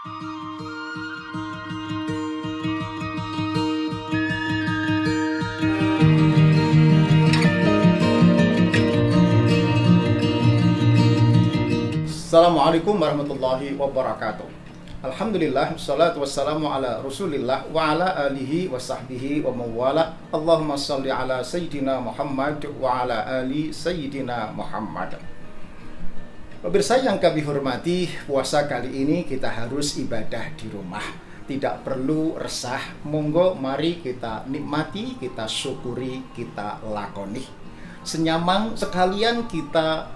Assalamualaikum warahmatullahi wabarakatuh. Alhamdulillah, wassalatu wassalamu ala rasulillah wa ala alihi wa sahbihi wa mawala. Allahumma salli ala Sayyidina Muhammad wa ala ali Sayyidina Muhammad. Pemirsa yang kami hormati, puasa kali ini kita harus ibadah di rumah. Tidak perlu resah, monggo mari kita nikmati, kita syukuri, kita lakoni. Senyamang sekalian kita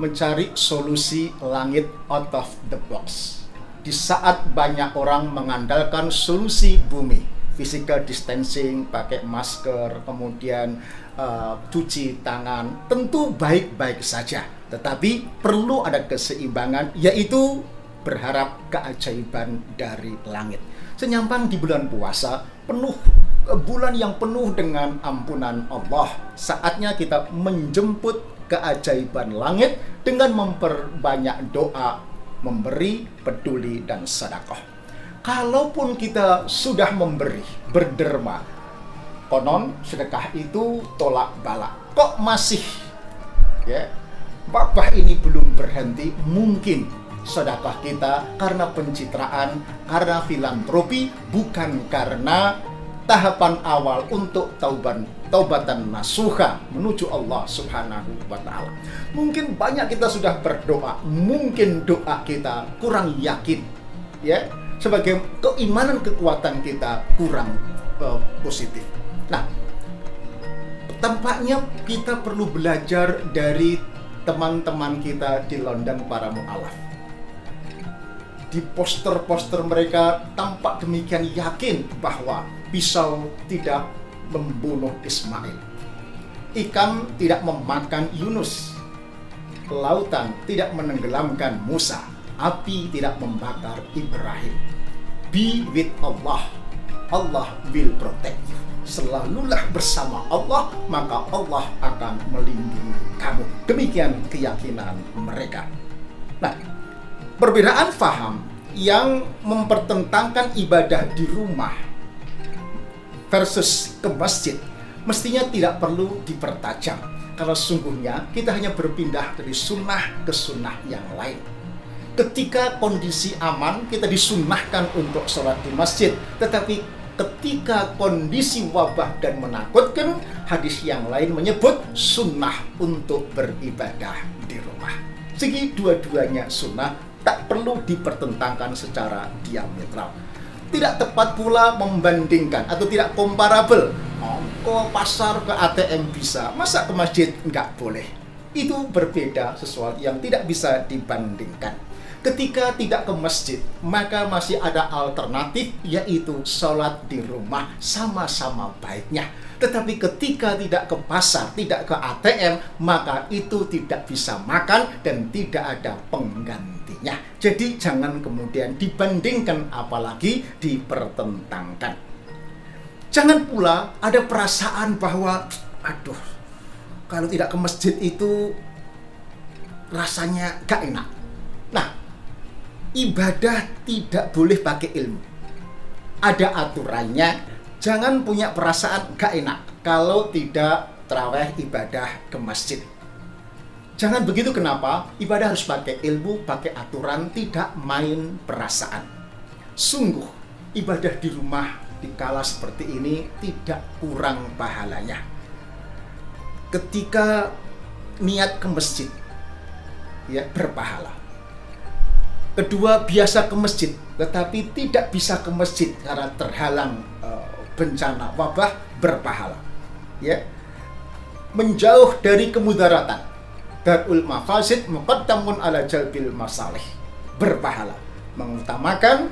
mencari solusi langit out of the box. Di saat banyak orang mengandalkan solusi bumi, physical distancing, pakai masker, kemudian cuci tangan, tentu baik-baik saja. Tetapi perlu ada keseimbangan, yaitu berharap keajaiban dari langit. Senyampang di bulan puasa, bulan yang penuh dengan ampunan Allah. Saatnya kita menjemput keajaiban langit dengan memperbanyak doa, memberi, peduli, dan sedekah. Kalaupun kita sudah memberi, berderma, konon sedekah itu tolak bala. Kok masih wabah ini belum berhenti? Mungkin sedekah kita karena pencitraan, karena filantropi, bukan karena tahapan awal untuk taubatan nasuha menuju Allah Subhanahu wa Ta'ala. Mungkin banyak kita sudah berdoa, mungkin doa kita kurang yakin, sebagai keimanan kekuatan kita kurang positif. Nah, tampaknya kita perlu belajar dari teman-teman kita di London, para mu'alaf. Di poster-poster mereka tampak demikian yakin bahwa pisau tidak membunuh Ismail, ikan tidak memakan Yunus, lautan tidak menenggelamkan Musa, api tidak membakar Ibrahim. Be with Allah, Allah will protect you. Selalulah bersama Allah, maka Allah akan melindungi kamu. Demikian keyakinan mereka. Nah, perbedaan faham yang mempertentangkan ibadah di rumah versus ke masjid mestinya tidak perlu dipertajam, kalau sungguhnya kita hanya berpindah dari sunnah ke sunnah yang lain. Ketika kondisi aman, kita disunnahkan untuk sholat di masjid, tetapi ketika kondisi wabah dan menakutkan, hadis yang lain menyebut sunnah untuk beribadah di rumah. Segi dua-duanya sunnah, tak perlu dipertentangkan secara diametral. Tidak tepat pula membandingkan atau tidak komparabel. Ke pasar, ke ATM bisa, masa ke masjid nggak boleh? Itu berbeda, sesuatu yang tidak bisa dibandingkan. Ketika tidak ke masjid, maka masih ada alternatif, yaitu sholat di rumah, sama-sama baiknya. Tetapi ketika tidak ke pasar, tidak ke ATM, maka itu tidak bisa makan dan tidak ada penggantinya. Jadi jangan kemudian dibandingkan, apalagi dipertentangkan. Jangan pula ada perasaan bahwa, aduh, kalau tidak ke masjid itu rasanya gak enak. Nah, ibadah tidak boleh pakai ilmu. Ada aturannya. Jangan punya perasaan gak enak kalau tidak tarawih ibadah ke masjid. Jangan begitu. Kenapa? Ibadah harus pakai ilmu, pakai aturan, tidak main perasaan. Sungguh, ibadah di rumah di kala seperti ini tidak kurang pahalanya. Ketika niat ke masjid, berpahala. Kedua, biasa ke masjid, tetapi tidak bisa ke masjid karena terhalang bencana wabah, berpahala. Menjauh dari kemudaratan, darul mafasid muqaddamun ala jalbil masalih, berpahala. Mengutamakan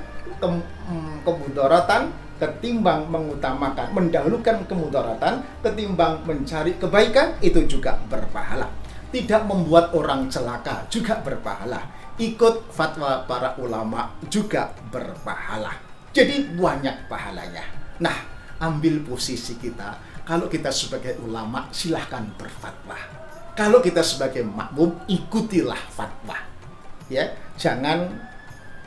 kemudaratan ketimbang mendahulukan kemudaratan ketimbang mencari kebaikan, itu juga berpahala. Tidak membuat orang celaka juga berpahala. Ikut fatwa para ulama juga berpahala. Jadi banyak pahalanya. Nah, ambil posisi kita. Kalau kita sebagai ulama, silahkan berfatwa. Kalau kita sebagai makmum, ikutilah fatwa. Jangan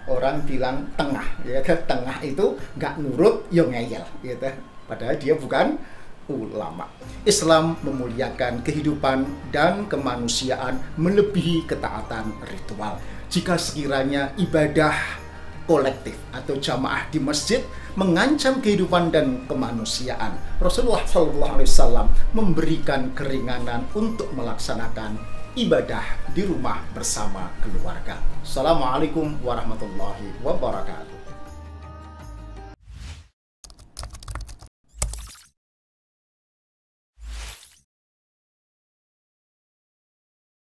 Orang bilang tengah, ya kan? Tengah itu nggak nurut, yo ngeyel, gitu. Padahal dia bukan ulama. Islam memuliakan kehidupan dan kemanusiaan melebihi ketaatan ritual. Jika sekiranya ibadah kolektif atau jamaah di masjid mengancam kehidupan dan kemanusiaan, Rasulullah SAW memberikan keringanan untuk melaksanakan ibadah di rumah bersama keluarga. Assalamualaikum warahmatullahi wabarakatuh.